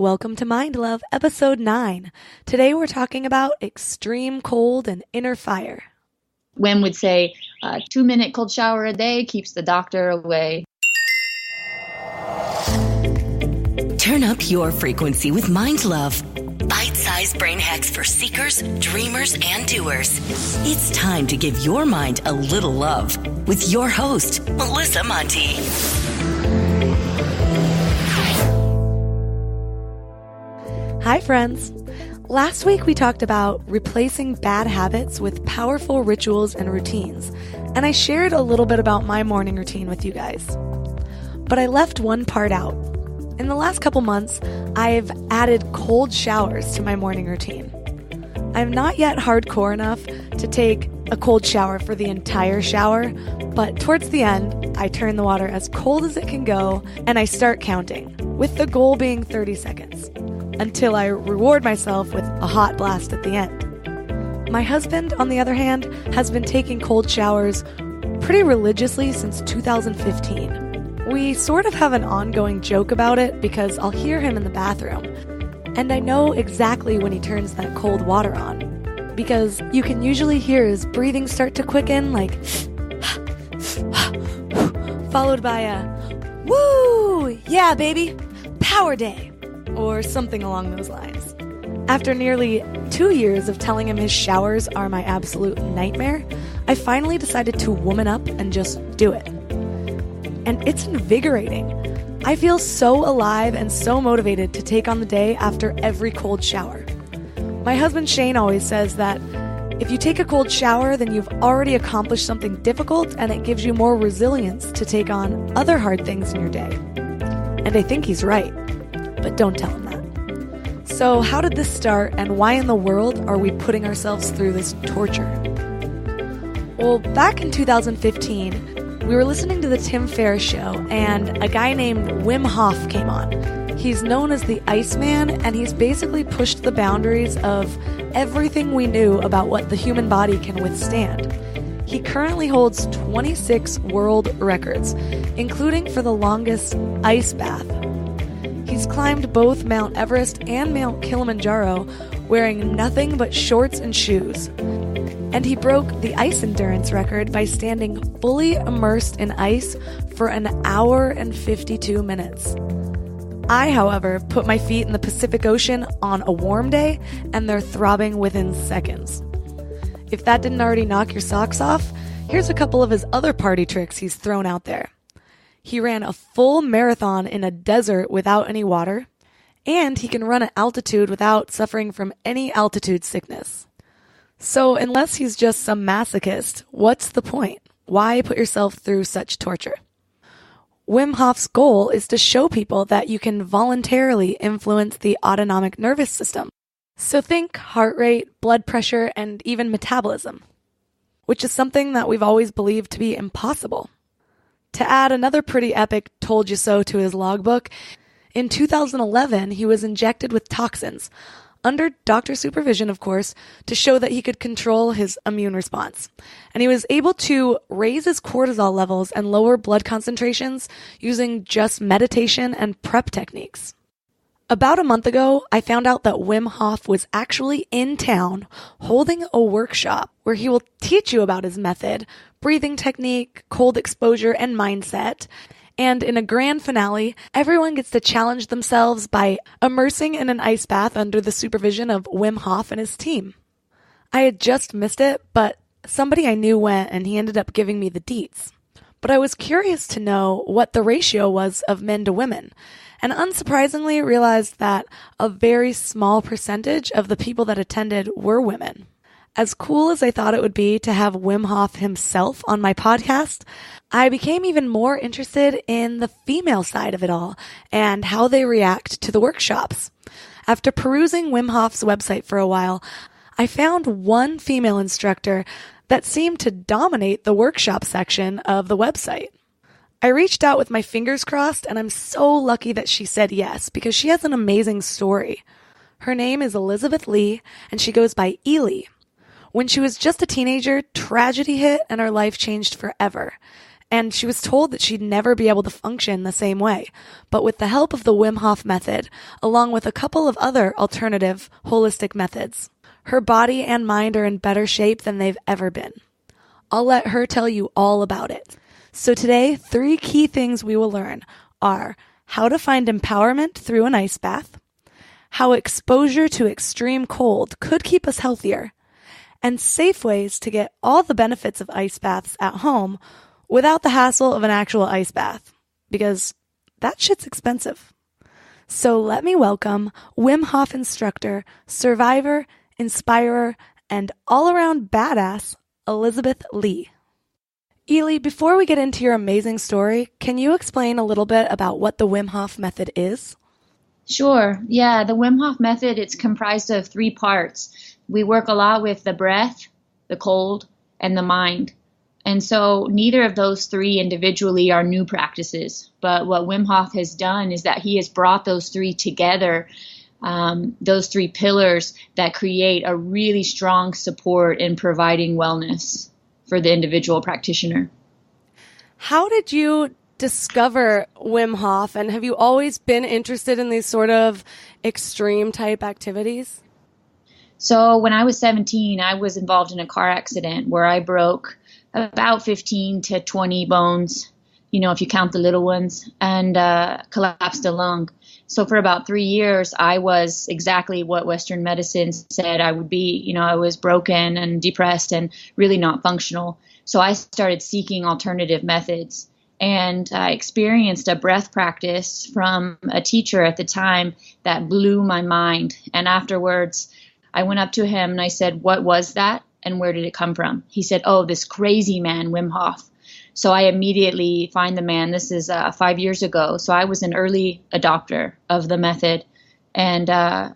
Welcome to Mind Love, episode 9. Today we're talking about extreme cold and inner fire. Wim would say, a 2-minute cold shower a day keeps the doctor away. Turn up your frequency with Mind Love. Bite-sized brain hacks for seekers, dreamers, and doers. It's time to give your mind a little love with your host, Melissa Monti. Hi, friends. Last week we talked about replacing bad habits with powerful rituals and routines, and I shared a little bit about my morning routine with you guys. But I left one part out. In the last couple months, I've added cold showers to my morning routine. I'm not yet hardcore enough to take a cold shower for the entire shower, but towards the end, I turn the water as cold as it can go, and I start counting, with the goal being 30 seconds. Until I reward myself with a hot blast at the end. My husband, on the other hand, has been taking cold showers pretty religiously since 2015. We sort of have an ongoing joke about it because I'll hear him in the bathroom, and I know exactly when he turns that cold water on, because you can usually hear his breathing start to quicken, like followed by a, "Woo! Yeah, baby! Power day!" or something along those lines. After nearly 2 years of telling him his showers are my absolute nightmare, I finally decided to woman up and just do it. And it's invigorating. I feel so alive and so motivated to take on the day after every cold shower. My husband Shane always says that if you take a cold shower, then you've already accomplished something difficult and it gives you more resilience to take on other hard things in your day. And I think he's right. But don't tell him that. So how did this start, and why in the world are we putting ourselves through this torture? Well, back in 2015, we were listening to the Tim Ferriss show, and a guy named Wim Hof came on. He's known as the Iceman, and he's basically pushed the boundaries of everything we knew about what the human body can withstand. He currently holds 26 world records, including for the longest ice bath. He's climbed both Mount Everest and Mount Kilimanjaro wearing nothing but shorts and shoes. And he broke the ice endurance record by standing fully immersed in ice for an hour and 52 minutes. I, however, put my feet in the Pacific Ocean on a warm day, and they're throbbing within seconds. If that didn't already knock your socks off, here's a couple of his other party tricks he's thrown out there. He ran a full marathon in a desert without any water, and he can run at altitude without suffering from any altitude sickness. So unless he's just some masochist, what's the point? Why put yourself through such torture? Wim Hof's goal is to show people that you can voluntarily influence the autonomic nervous system. So think heart rate, blood pressure, and even metabolism, which is something that we've always believed to be impossible. To add another pretty epic told you so to his logbook, in 2011 he was injected with toxins, under doctor supervision of course, to show that he could control his immune response. And he was able to raise his cortisol levels and lower blood concentrations using just meditation and prep techniques. About a month ago, I found out that Wim Hof was actually in town holding a workshop where he will teach you about his method, breathing technique, cold exposure, and mindset. And in a grand finale, everyone gets to challenge themselves by immersing in an ice bath under the supervision of Wim Hof and his team. I had just missed it, but somebody I knew went and he ended up giving me the deets. But I was curious to know what the ratio was of men to women, and unsurprisingly realized that a very small percentage of the people that attended were women. As cool as I thought it would be to have Wim Hof himself on my podcast, I became even more interested in the female side of it all and how they react to the workshops. After perusing Wim Hof's website for a while, I found one female instructor that seemed to dominate the workshop section of the website. I reached out with my fingers crossed, and I'm so lucky that she said yes, because she has an amazing story. Her name is Elizabeth Lee, and she goes by Ely. When she was just a teenager, tragedy hit and her life changed forever. and she was told that she'd never be able to function the same way. But with the help of the Wim Hof Method, along with a couple of other alternative holistic methods, her body and mind are in better shape than they've ever been. I'll let her tell you all about it. So today, 3 key things we will learn are how to find empowerment through an ice bath, how exposure to extreme cold could keep us healthier, and safe ways to get all the benefits of ice baths at home without the hassle of an actual ice bath, because that shit's expensive. So let me welcome Wim Hof instructor, survivor, inspirer, and all-around badass, Elizabeth Lee. Ely, before we get into your amazing story, can you explain a little bit about what the Wim Hof Method is? Sure. Yeah, the Wim Hof Method, it's comprised of 3 parts. We work a lot with the breath, the cold, and the mind. And so neither of those 3 individually are new practices. But what Wim Hof has done is that he has brought those 3 together, those 3 pillars that create a really strong support in providing wellness for the individual practitioner. How did you discover Wim Hof, and have you always been interested in these sort of extreme type activities? So when I was 17, I was involved in a car accident where I broke about 15 to 20 bones, if you count the little ones, and collapsed a lung. So for about 3 years, I was exactly what Western medicine said I would be. I was broken and depressed and really not functional. So I started seeking alternative methods. And I experienced a breath practice from a teacher at the time that blew my mind. And afterwards, I went up to him and I said, "What was that? And where did it come from?" He said, "Oh, this crazy man, Wim Hof." So I immediately find the man. This is 5 years ago. So I was an early adopter of the method. And I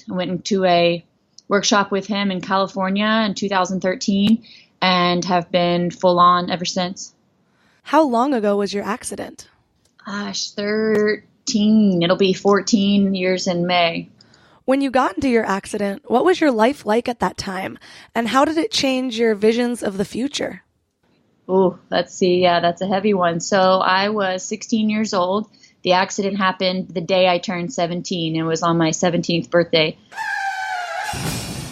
went into a workshop with him in California in 2013 and have been full on ever since. How long ago was your accident? 13. It'll be 14 years in May. When you got into your accident, what was your life like at that time? And how did it change your visions of the future? Oh, let's see. Yeah, that's a heavy one. So I was 16 years old. The accident happened the day I turned 17. It was on my 17th birthday.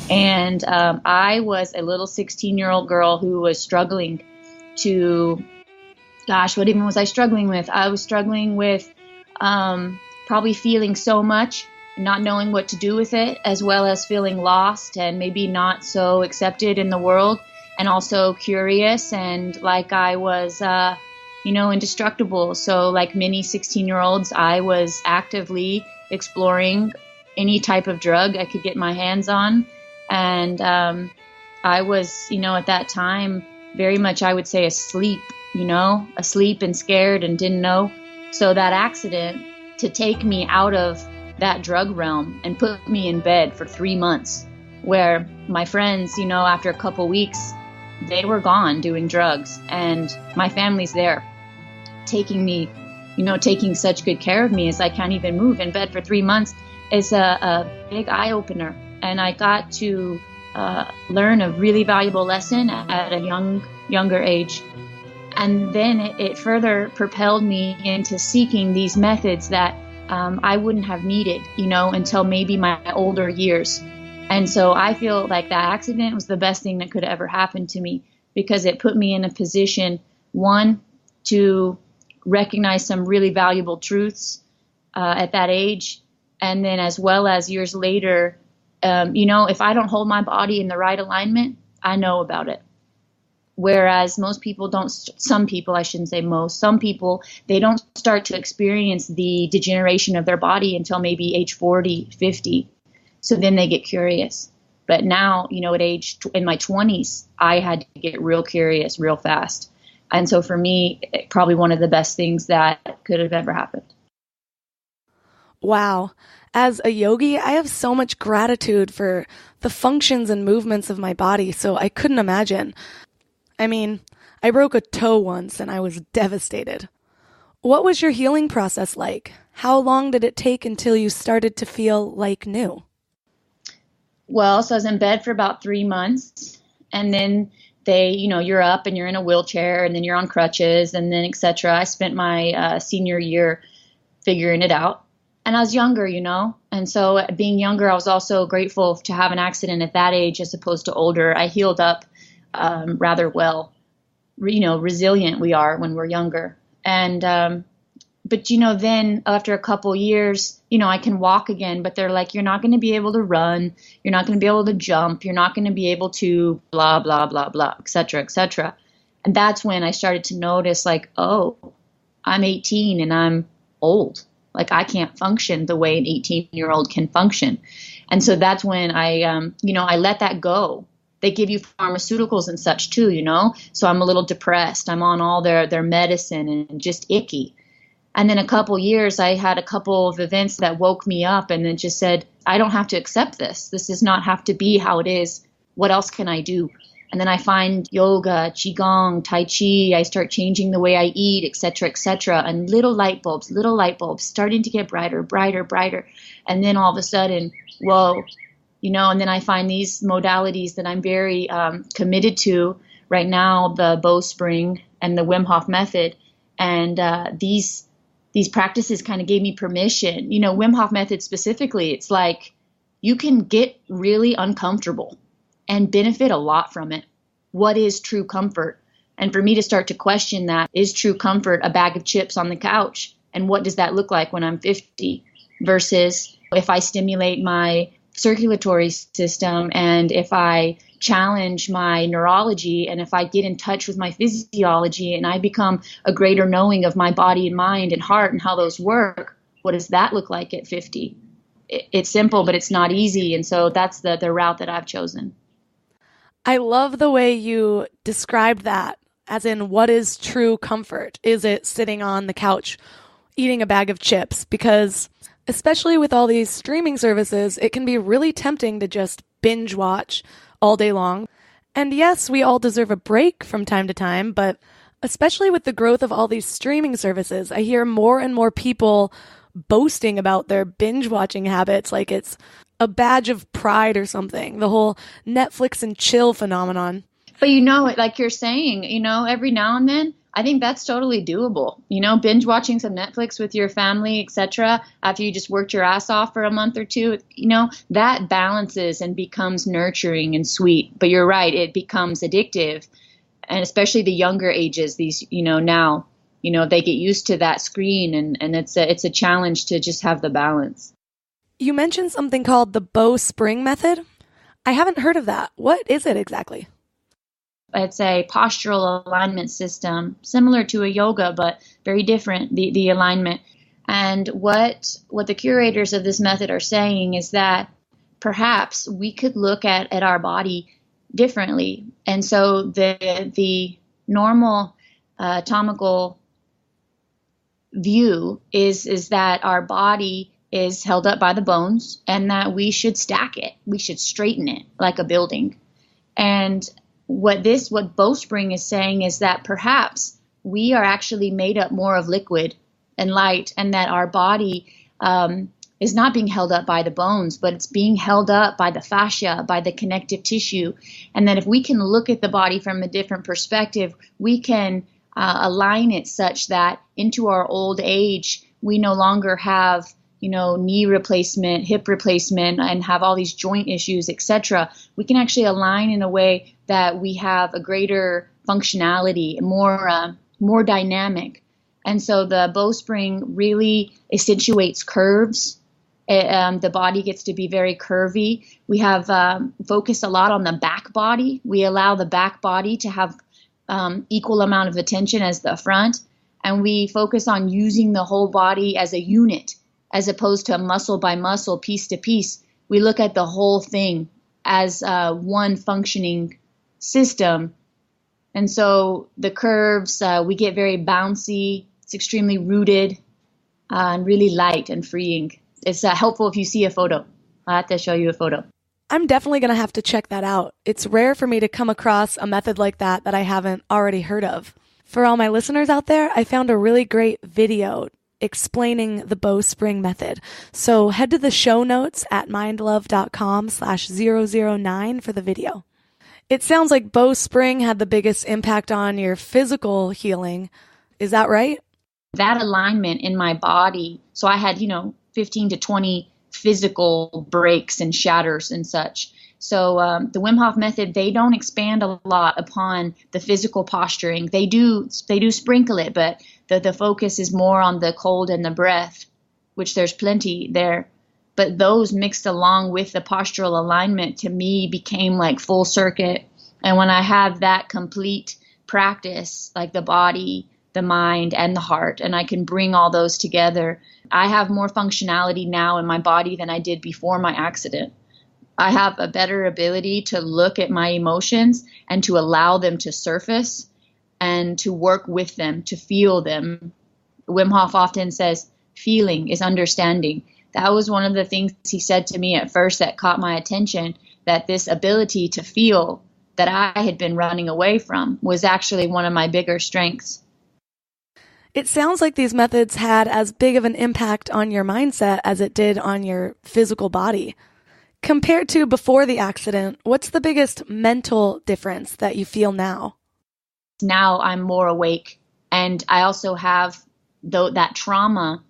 And I was a little 16-year-old girl who was struggling to, what even was I struggling with? I was struggling with probably feeling so much, not knowing what to do with it, as well as feeling lost and maybe not so accepted in the world, and also curious and like I was, indestructible. So like many 16-year-olds, I was actively exploring any type of drug I could get my hands on. And I was, at that time, very much, I would say, asleep and scared and didn't know. So that accident, to take me out of that drug realm and put me in bed for 3 months, where my friends, after a couple weeks, they were gone doing drugs, and my family's there taking me, taking such good care of me as I can't even move in bed for 3 months is a big eye opener. And I got to learn a really valuable lesson at a younger age. And then it further propelled me into seeking these methods that I wouldn't have needed, until maybe my older years. And so I feel like that accident was the best thing that could ever happen to me, because it put me in a position, one, to recognize some really valuable truths at that age. And then as well as years later, if I don't hold my body in the right alignment, I know about it. Whereas most people don't, some people, I shouldn't say most, some people, they don't start to experience the degeneration of their body until maybe age 40, 50. So then they get curious. But now, at age, in my 20s, I had to get real curious real fast. And so for me, probably one of the best things that could have ever happened. Wow. As a yogi, I have so much gratitude for the functions and movements of my body, so I couldn't imagine. I mean, I broke a toe once and I was devastated. What was your healing process like? How long did it take until you started to feel like new? Well, so I was in bed for about 3 months, and then you're up and you're in a wheelchair and then you're on crutches and then et cetera. I spent my senior year figuring it out. And I was younger, and so being younger, I was also grateful to have an accident at that age as opposed to older. I healed up rather well. Resilient we are when we're younger. And but then after a couple years, I can walk again, but they're like, you're not going to be able to run. You're not going to be able to jump. You're not going to be able to blah, blah, blah, blah, et cetera, et cetera. And that's when I started to notice like, oh, I'm 18 and I'm old. Like I can't function the way an 18-year-old can function. And so that's when I let that go. They give you pharmaceuticals and such too, so I'm a little depressed. I'm on all their medicine and just icky. And then a couple years, I had a couple of events that woke me up and then just said, I don't have to accept this. This does not have to be how it is. What else can I do? And then I find yoga, qigong, tai chi. I start changing the way I eat, et cetera, and little light bulbs, starting to get brighter, brighter, brighter. And then all of a sudden, whoa, and then I find these modalities that I'm very committed to right now, the bowspring and the Wim Hof Method. And these practices kind of gave me permission. Wim Hof Method specifically, it's like you can get really uncomfortable and benefit a lot from it. What is true comfort? And for me to start to question that, is true comfort a bag of chips on the couch? And what does that look like when I'm 50 versus if I stimulate my circulatory system and if I challenge my neurology and if I get in touch with my physiology and I become a greater knowing of my body and mind and heart and how those work, what does that look like at 50? It's simple, but it's not easy. And so that's the route that I've chosen. I love the way you described that, as in what is true comfort? Is it sitting on the couch eating a bag of chips? Because especially with all these streaming services, it can be really tempting to just binge watch all day long. And yes, we all deserve a break from time to time, but especially with the growth of all these streaming services, I hear more and more people boasting about their binge watching habits like it's a badge of pride or something, the whole Netflix and chill phenomenon. But like you're saying, every now and then, I think that's totally doable. Binge watching some Netflix with your family, etc., after you just worked your ass off for a month or two, that balances and becomes nurturing and sweet. But you're right, it becomes addictive. And especially the younger ages, these, now, they get used to that screen and it's a challenge to just have the balance. You mentioned something called the bowspring method. I haven't heard of that. What is it exactly? It's a postural alignment system, similar to a yoga, but very different, the alignment. And what the curators of this method are saying is that perhaps we could look at our body differently. And so the normal anatomical view is that our body is held up by the bones and that we should stack it. We should straighten it like a building. And what bowspring is saying is that perhaps we are actually made up more of liquid and light, and that our body is not being held up by the bones, but it's being held up by the fascia, by the connective tissue. And that if we can look at the body from a different perspective, we can align it such that into our old age, we no longer have knee replacement, hip replacement, and have all these joint issues, etc. We can actually align in a way that we have a greater functionality, more dynamic. And so the bowspring really accentuates curves. The body gets to be very curvy. We have focused a lot on the back body. We allow the back body to have equal amount of attention as the front. And we focus on using the whole body as a unit, as opposed to muscle by muscle, piece to piece. We look at the whole thing as one functioning system. And so the curves, we get very bouncy. It's extremely rooted and really light and freeing. It's helpful if you see a photo. I'll have to show you a photo. I'm definitely going to have to check that out. It's rare for me to come across a method like that I haven't already heard of. For all my listeners out there, I found a really great video explaining the bowspring method. So head to the show notes at mindlove.com/009 for the video. It sounds like bowspring had the biggest impact on your physical healing. Is that right? That alignment in my body. So I had, 15 to 20 physical breaks and shatters and such. So the Wim Hof Method, they don't expand a lot upon the physical posturing. They do sprinkle it, but the focus is more on the cold and the breath, which there's plenty there. But those mixed along with the postural alignment to me became like full circuit. And when I have that complete practice, like the body, the mind, and the heart, and I can bring all those together, I have more functionality now in my body than I did before my accident. I have a better ability to look at my emotions and to allow them to surface and to work with them, to feel them. Wim Hof often says, feeling is understanding. That was one of the things he said to me at first that caught my attention, that this ability to feel that I had been running away from was actually one of my bigger strengths. It sounds like these methods had as big of an impact on your mindset as it did on your physical body. Compared to before the accident, what's the biggest mental difference that you feel now? Now I'm more awake, and I also have that trauma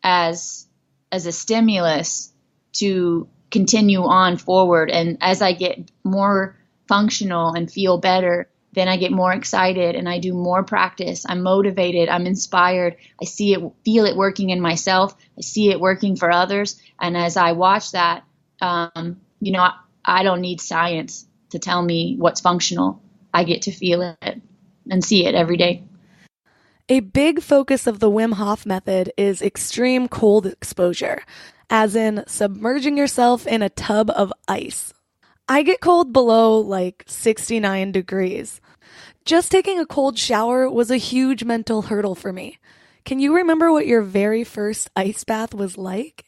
as a stimulus to continue on forward. And as I get more functional and feel better, then I get more excited and I do more practice. I'm motivated. I'm inspired. I feel it working in myself. I see it working for others. And as I watch that, I don't need science to tell me what's functional. I get to feel it and see it every day. A big focus of the Wim Hof method is extreme cold exposure, as in submerging yourself in a tub of ice. I get cold below like 69 degrees. Just taking a cold shower was a huge mental hurdle for me. Can you remember what your very first ice bath was like?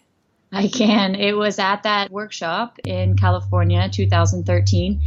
I can. It was at that workshop in California, 2013.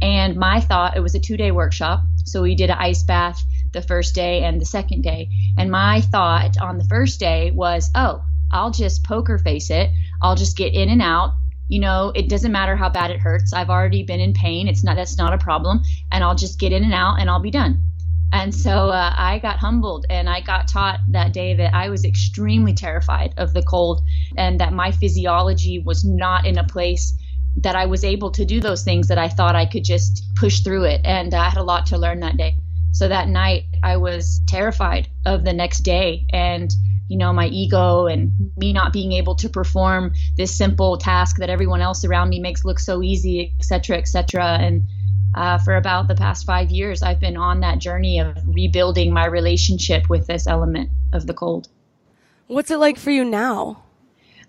And my thought, it was a 2-day workshop. So we did an ice bath the first day and the second day. And my thought on the first day was, I'll just poker face it. I'll just get in and out. It doesn't matter how bad it hurts. I've already been in pain. That's not a problem. And I'll just get in and out and I'll be done. And so I got humbled, and I got taught that day that I was extremely terrified of the cold, and that my physiology was not in a place that I was able to do those things, that I thought I could just push through it. And I had a lot to learn that day. So that night I was terrified of the next day, and my ego and me not being able to perform this simple task that everyone else around me makes look so easy, et cetera, et cetera. And for about the past 5 years, I've been on that journey of rebuilding my relationship with this element of the cold. What's it like for you now?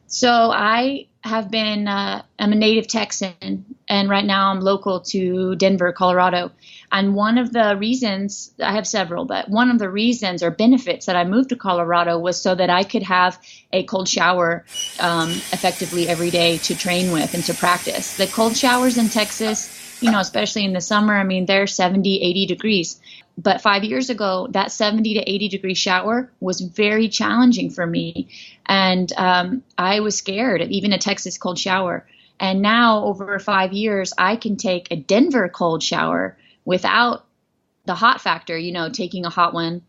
So I have been, I'm a native Texan, and right now I'm local to Denver, Colorado. And one of the reasons, I have several, but one of the reasons or benefits that I moved to Colorado was so that I could have a cold shower effectively every day to train with and to practice. The cold showers in Texas, especially in the summer, they're 70, 80 degrees. But 5 years ago, that 70 to 80 degree shower was very challenging for me. And I was scared of even a Texas cold shower. And now over 5 years, I can take a Denver cold shower without the hot factor, taking a hot one,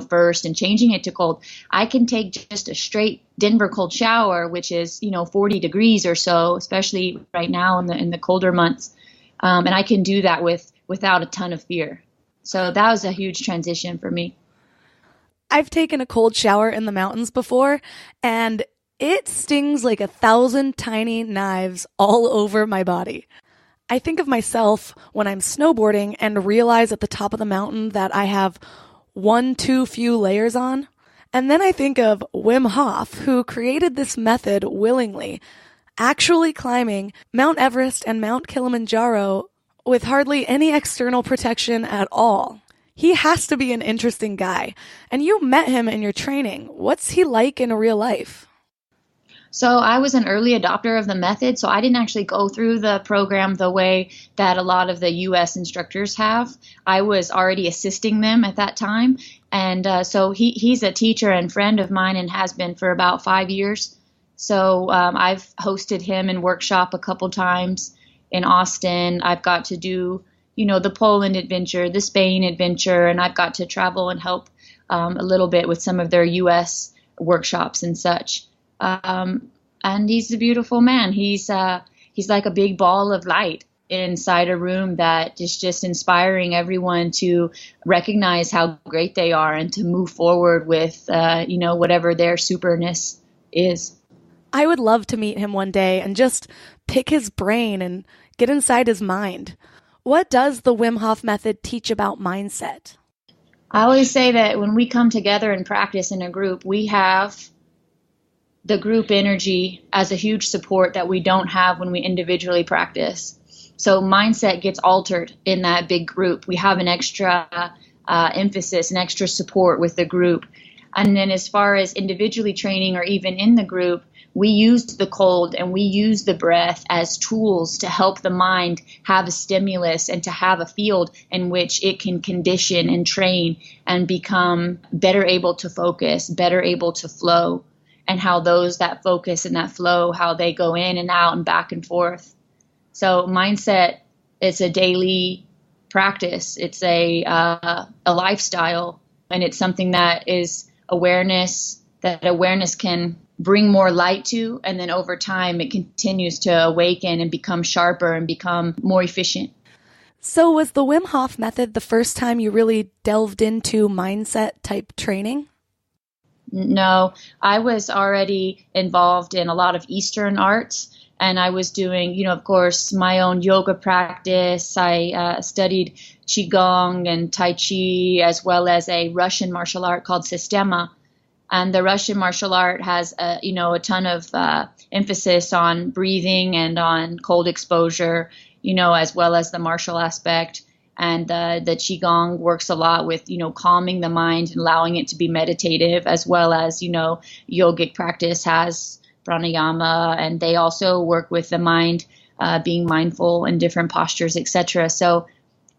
first and changing it to cold. I can take just a straight Denver cold shower, which is, 40 degrees or so, especially right now in the colder months. And I can do that without a ton of fear. So that was a huge transition for me. I've taken a cold shower in the mountains before, and it stings like 1,000 tiny knives all over my body. I think of myself when I'm snowboarding and realize at the top of the mountain that I have one too few layers on. And then I think of Wim Hof, who created this method willingly, actually climbing Mount Everest and Mount Kilimanjaro with hardly any external protection at all. He has to be an interesting guy. And you met him in your training. What's he like in real life? So I was an early adopter of the method, so I didn't actually go through the program the way that a lot of the U.S. instructors have. I was already assisting them at that time. And so he's a teacher and friend of mine and has been for about 5 years. So I've hosted him in workshop a couple times in Austin. I've got to do the Poland adventure, the Spain adventure, and I've got to travel and help a little bit with some of their U.S. workshops and such. And he's a beautiful man. He's like a big ball of light inside a room that is just inspiring everyone to recognize how great they are and to move forward with, whatever their superness is. I would love to meet him one day and just pick his brain and get inside his mind. What does the Wim Hof Method teach about mindset? I always say that when we come together and practice in a group, we have the group energy as a huge support that we don't have when we individually practice. So mindset gets altered in that big group. We have an extra emphasis, an extra support with the group. And then as far as individually training or even in the group, we use the cold and we use the breath as tools to help the mind have a stimulus and to have a field in which it can condition and train and become better able to focus, better able to flow, and how that focus and that flow, how they go in and out and back and forth. So mindset is a daily practice. It's a lifestyle, and it's something that is awareness can bring more light to, and then over time it continues to awaken and become sharper and become more efficient. So was the Wim Hof Method the first time you really delved into mindset type training? No, I was already involved in a lot of Eastern arts, and I was doing, of course, my own yoga practice. I studied Qigong and Tai Chi, as well as a Russian martial art called Sistema. And the Russian martial art has, a ton of emphasis on breathing and on cold exposure, as well as the martial aspect. And the Qigong works a lot with, calming the mind and allowing it to be meditative, as well as, yogic practice has pranayama, and they also work with the mind being mindful in different postures, etc. So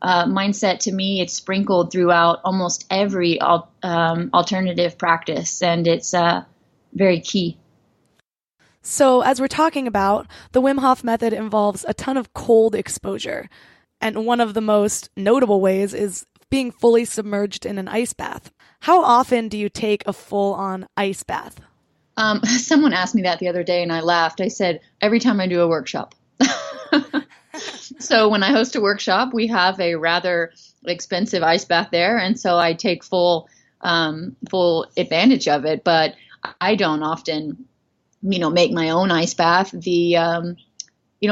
mindset, to me, it's sprinkled throughout almost every alternative practice, and it's very key. So as we're talking about, the Wim Hof Method involves a ton of cold exposure. And one of the most notable ways is being fully submerged in an ice bath. How often do you take a full-on ice bath? Someone asked me that the other day and I laughed. I said, every time I do a workshop. So when I host a workshop, we have a rather expensive ice bath there. And so I take full advantage of it. But I don't often, make my own ice bath.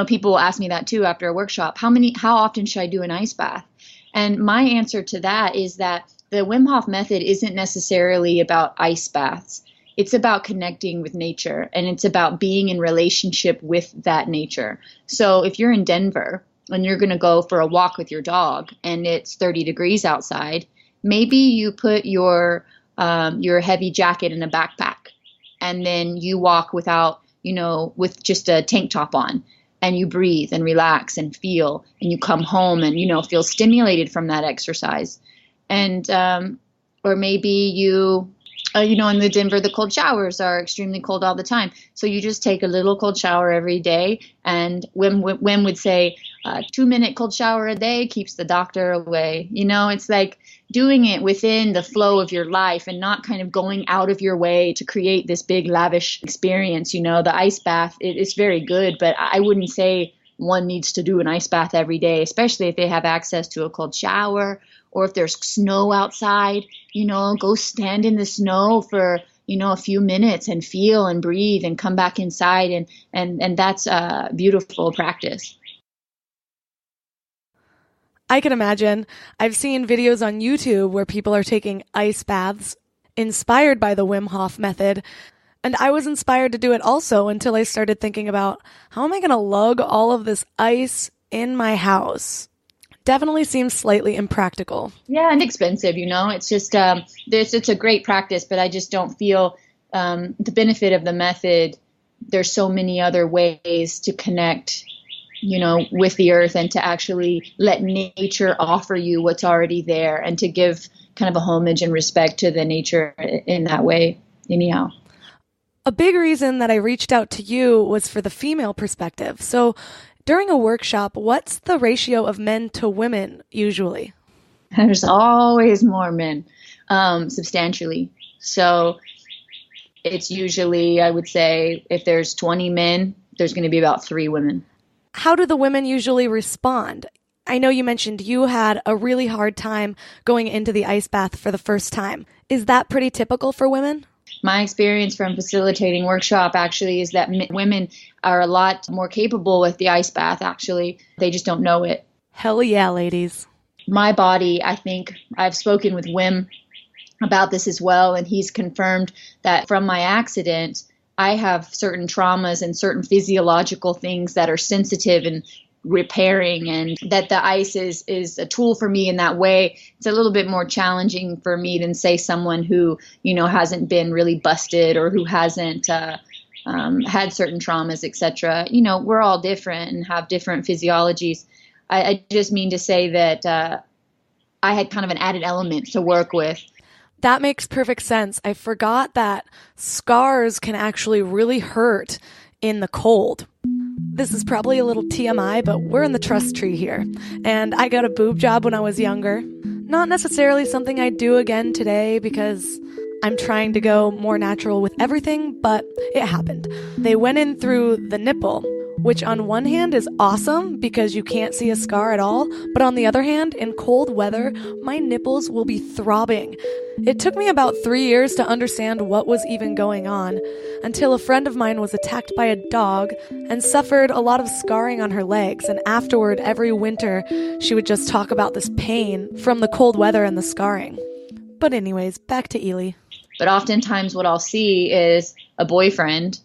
People ask me that too after a workshop. How often should I do an ice bath? And my answer to that is that the Wim Hof Method isn't necessarily about ice baths. It's about connecting with nature, and it's about being in relationship with that nature. So if you're in Denver and you're going to go for a walk with your dog and it's 30 degrees outside, maybe you put your heavy jacket in a backpack, and then you walk without, with just a tank top on. And you breathe and relax and feel, and you come home and, feel stimulated from that exercise. And, or maybe you, in the Denver, the cold showers are extremely cold all the time. So you just take a little cold shower every day. And Wim would say, 2-minute cold shower a day keeps the doctor away. It's like doing it within the flow of your life and not kind of going out of your way to create this big lavish experience. The ice bath, it's very good, but I wouldn't say one needs to do an ice bath every day, especially if they have access to a cold shower, or if there's snow outside, go stand in the snow for, a few minutes and feel and breathe and come back inside. And that's a beautiful practice. I can imagine. I've seen videos on YouTube where people are taking ice baths inspired by the Wim Hof Method. And I was inspired to do it also until I started thinking about, how am I going to lug all of this ice in my house? Definitely seems slightly impractical. Yeah, and expensive, It's just, it's a great practice, but I just don't feel the benefit of the method. There's so many other ways to connect, with the earth, and to actually let nature offer you what's already there, and to give kind of a homage and respect to the nature in that way, anyhow. A big reason that I reached out to you was for the female perspective. So During a workshop, what's the ratio of men to women usually? There's always more men, substantially. So it's usually, I would say, if there's 20 men, there's going to be about 3 women. How do the women usually respond? I know you mentioned you had a really hard time going into the ice bath for the first time. Is that pretty typical for women? My experience from facilitating workshop actually is that women are a lot more capable with the ice bath, actually. They just don't know it. Hell yeah, ladies. My body, I think, I've spoken with Wim about this as well, and he's confirmed that from my accident, I have certain traumas and certain physiological things that are sensitive and repairing, and that the ice is a tool for me in that way. It's a little bit more challenging for me than, say, someone who, hasn't been really busted or who hasn't had certain traumas, etc. We're all different and have different physiologies. I just mean to say that I had kind of an added element to work with. That makes perfect sense. I forgot that scars can actually really hurt in the cold. This is probably a little TMI, but we're in the trust tree here. And I got a boob job when I was younger. Not necessarily something I'd do again today because I'm trying to go more natural with everything, but it happened. They went in through the nipple, which on one hand is awesome because you can't see a scar at all, but on the other hand, in cold weather, my nipples will be throbbing. It took me about 3 years to understand what was even going on, until a friend of mine was attacked by a dog and suffered a lot of scarring on her legs, and afterward, every winter, she would just talk about this pain from the cold weather and the scarring. But anyways, back to Ely. But oftentimes what I'll see is a boyfriend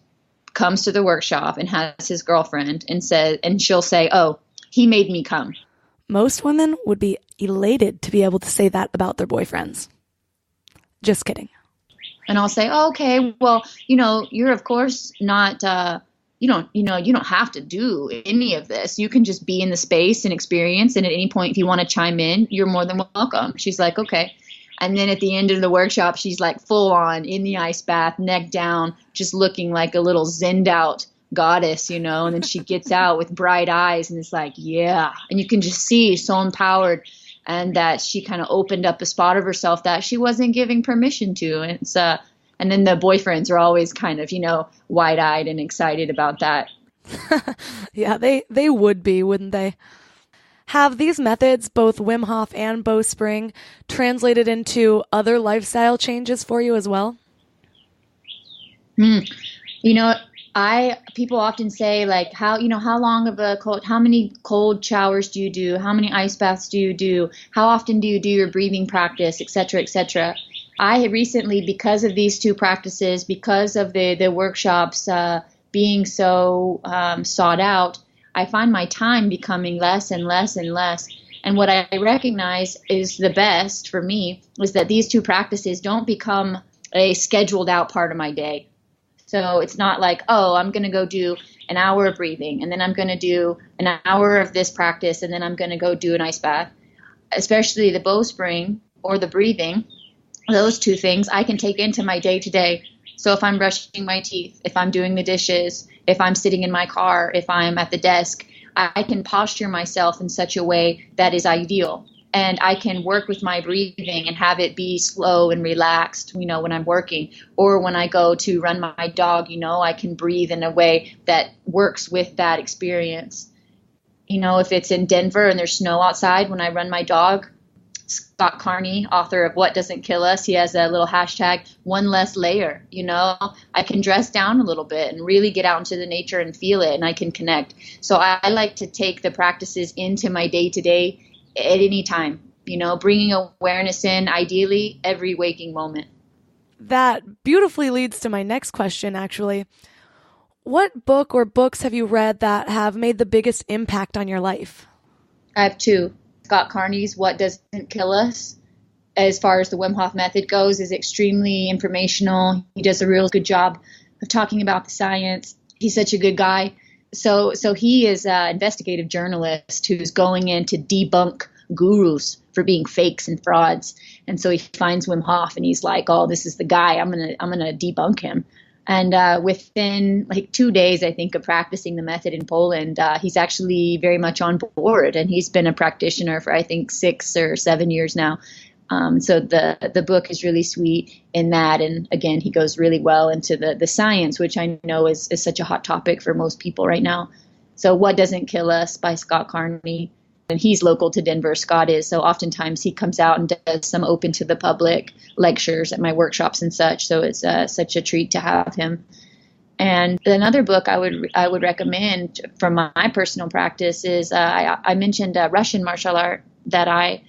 comes to the workshop and has his girlfriend and she'll say, "Oh, he made me come." Most women would be elated to be able to say that about their boyfriends. Just kidding. And I'll say, "Oh, okay, well, you're of course not, you don't have to do any of this. You can just be in the space and experience. And at any point, if you want to chime in, you're more than welcome." She's like, "Okay." And then at the end of the workshop, she's like full on in the ice bath, neck down, just looking like a little zenned out goddess, and then she gets out with bright eyes and it's like, yeah. And you can just see so empowered, and that she kind of opened up a spot of herself that she wasn't giving permission to. And then the boyfriends are always kind of, wide-eyed and excited about that. Yeah, they would be, wouldn't they? Have these methods, both Wim Hof and Bowspring, translated into other lifestyle changes for you as well? People often say, like, how many cold showers do you do? How many ice baths do you do? How often do you do your breathing practice, et cetera, et cetera? I have recently, because of these 2 practices, because of the workshops being so sought out, I find my time becoming less and less and less. And what I recognize is the best for me is that these 2 practices don't become a scheduled out part of my day. So it's not like, oh, I'm going to go do an hour of breathing, and then I'm going to do an hour of this practice, and then I'm going to go do an ice bath. Especially the Bowspring or the breathing, those 2 things I can take into my day-to-day. So if I'm brushing my teeth, if I'm doing the dishes, if I'm sitting in my car, if I'm at the desk, I can posture myself in such a way that is ideal. And I can work with my breathing and have it be slow and relaxed, when I'm working. Or when I go to run my dog, I can breathe in a way that works with that experience. If it's in Denver and there's snow outside, when I run my dog, Scott Carney, author of What Doesn't Kill Us, he has a little hashtag, one less layer. I can dress down a little bit and really get out into the nature and feel it, and I can connect. So I like to take the practices into my day-to-day at any time, bringing awareness in, ideally, every waking moment. That beautifully leads to my next question, actually. What book or books have you read that have made the biggest impact on your life? I have 2. Scott Carney's What Doesn't Kill Us, as far as the Wim Hof Method goes, is extremely informational. He does a real good job of talking about the science. He's such a good guy. So he is an investigative journalist who's going in to debunk gurus for being fakes and frauds. And so he finds Wim Hof and he's like, "Oh, this is the guy. I'm gonna debunk him." And within like 2 days, I think, of practicing the method in Poland, he's actually very much on board. And he's been a practitioner for, I think, 6 or 7 years now. So the book is really sweet in that. And again, he goes really well into the science, which I know is such a hot topic for most people right now. So What Doesn't Kill Us by Scott Carney. And he's local to Denver, Scott is. So oftentimes he comes out and does some open to the public lectures at my workshops and such. So it's such a treat to have him. And another book I would recommend from my personal practice is I mentioned a Russian martial art that I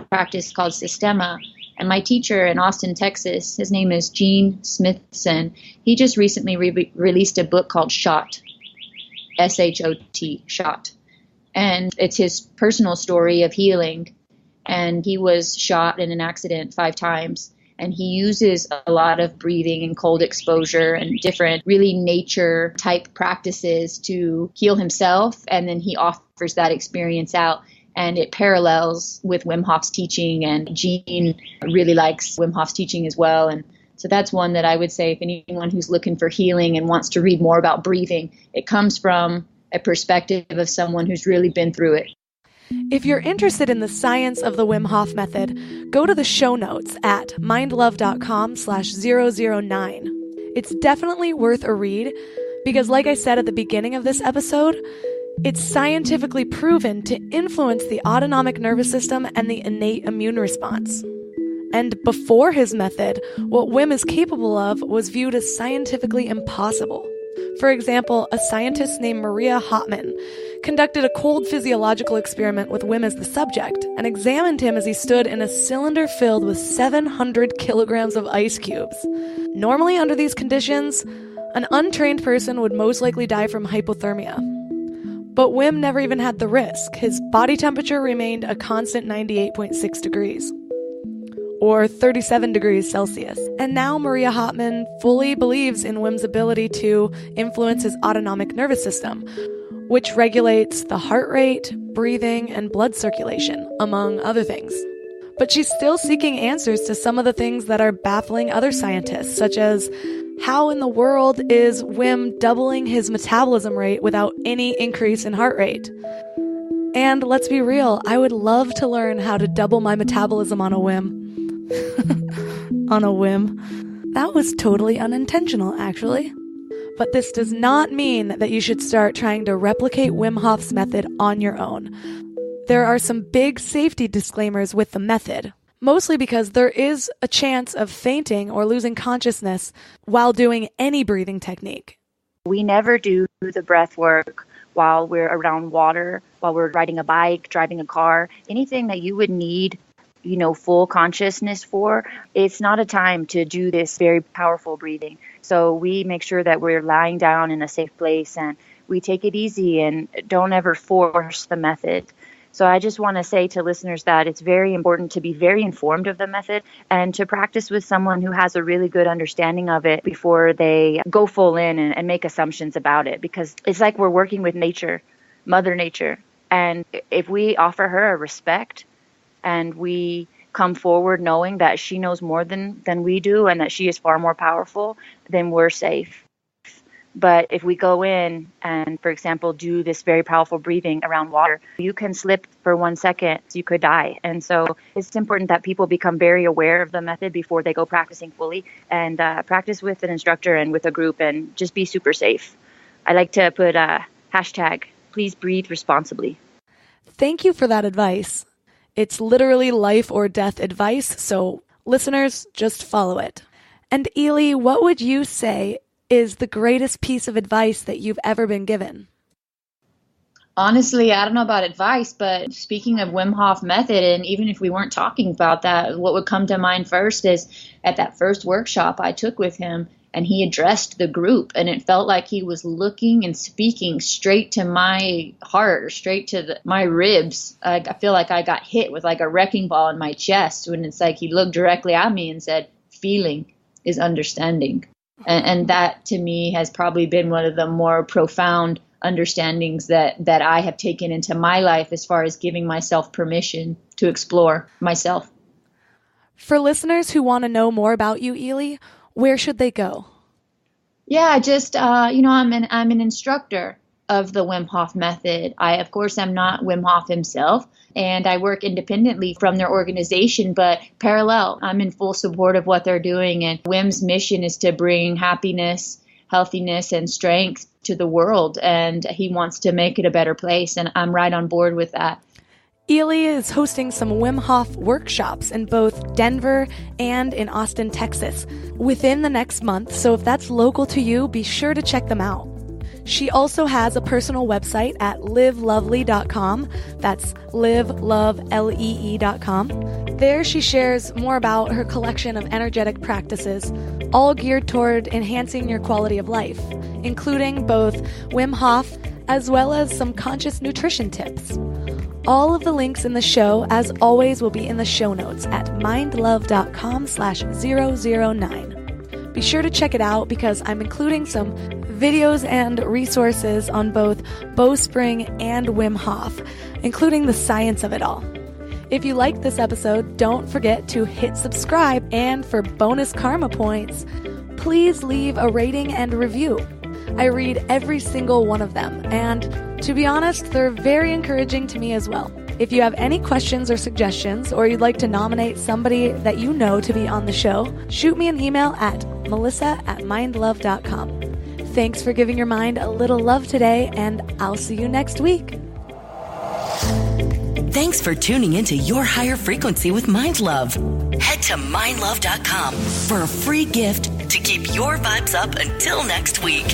practice called Sistema. And my teacher in Austin, Texas, his name is Gene Smithson. He just recently released a book called Shot, S-H-O-T, Shot. And it's his personal story of healing. And he was shot in an accident 5 times. And he uses a lot of breathing and cold exposure and different really nature type practices to heal himself. And then he offers that experience out. And it parallels with Wim Hof's teaching. And Gene really likes Wim Hof's teaching as well. And so that's one that I would say if anyone who's looking for healing and wants to read more about breathing, it comes from a perspective of someone who's really been through it. If you're interested in the science of the Wim Hof Method, go to the show notes at mindlove.com/009. It's definitely worth a read because, like I said at the beginning of this episode, it's scientifically proven to influence the autonomic nervous system and the innate immune response. And before his method, what Wim is capable of was viewed as scientifically impossible. For example, a scientist named Maria Hotman conducted a cold physiological experiment with Wim as the subject and examined him as he stood in a cylinder filled with 700 kilograms of ice cubes. Normally, under these conditions, an untrained person would most likely die from hypothermia. But Wim never even had the risk. His body temperature remained a constant 98.6 degrees. Or 37 degrees Celsius. And now Maria Hotman fully believes in Wim's ability to influence his autonomic nervous system, which regulates the heart rate, breathing, and blood circulation, among other things. But she's still seeking answers to some of the things that are baffling other scientists, such as how in the world is Wim doubling his metabolism rate without any increase in heart rate? And let's be real, I would love to learn how to double my metabolism on a whim. On a whim. That was totally unintentional, actually. But this does not mean that you should start trying to replicate Wim Hof's method on your own. There are some big safety disclaimers with the method, mostly because there is a chance of fainting or losing consciousness while doing any breathing technique. We never do the breath work while we're around water, while we're riding a bike, driving a car, anything that you would need full consciousness for. It's not a time to do this very powerful breathing. So we make sure that we're lying down in a safe place and we take it easy and don't ever force the method. So I just want to say to listeners that it's very important to be very informed of the method and to practice with someone who has a really good understanding of it before they go full in and make assumptions about it, because it's like we're working with nature, Mother Nature. And if we offer her a respect and we come forward knowing that she knows more than we do and that she is far more powerful, then we're safe. But if we go in and, for example, do this very powerful breathing around water, you can slip for 1 second, you could die. And so it's important that people become very aware of the method before they go practicing fully and practice with an instructor and with a group and just be super safe. I like to put a hashtag, please breathe responsibly. Thank you for that advice. It's literally life or death advice, so listeners, just follow it. And Ely, what would you say is the greatest piece of advice that you've ever been given? Honestly, I don't know about advice, but speaking of Wim Hof Method, and even if we weren't talking about that, what would come to mind first is at that first workshop I took with him, and he addressed the group, and it felt like he was looking and speaking straight to my heart, or straight to my ribs. I feel like I got hit with like a wrecking ball in my chest when it's like he looked directly at me and said, feeling is understanding. And that to me has probably been one of the more profound understandings that I have taken into my life as far as giving myself permission to explore myself. For listeners who want to know more about you, Ely, where should they go? Yeah, just, I'm an instructor of the Wim Hof Method. I, of course, am not Wim Hof himself, and I work independently from their organization, but parallel. I'm in full support of what they're doing, and Wim's mission is to bring happiness, healthiness, and strength to the world, and he wants to make it a better place, and I'm right on board with that. Ely is hosting some Wim Hof workshops in both Denver and in Austin, Texas, within the next month, so if that's local to you, be sure to check them out. She also has a personal website at livelovely.com. That's livelovelee.com. There she shares more about her collection of energetic practices, all geared toward enhancing your quality of life, including both Wim Hof as well as some conscious nutrition tips. All of the links in the show, as always, will be in the show notes at mindlove.com/009. Be sure to check it out because I'm including some videos and resources on both bowspring and Wim Hof, including the science of it all. If you liked this episode, don't forget to hit subscribe, and for bonus karma points, please leave a rating and review. I read every single one of them, and to be honest, they're very encouraging to me as well. If you have any questions or suggestions, or you'd like to nominate somebody that you know to be on the show, shoot me an email at melissa@mindlove.com. Thanks for giving your mind a little love today, and I'll see you next week. Thanks for tuning into Your Higher Frequency with Mind Love. Head to mindlove.com for a free gift to keep your vibes up until next week.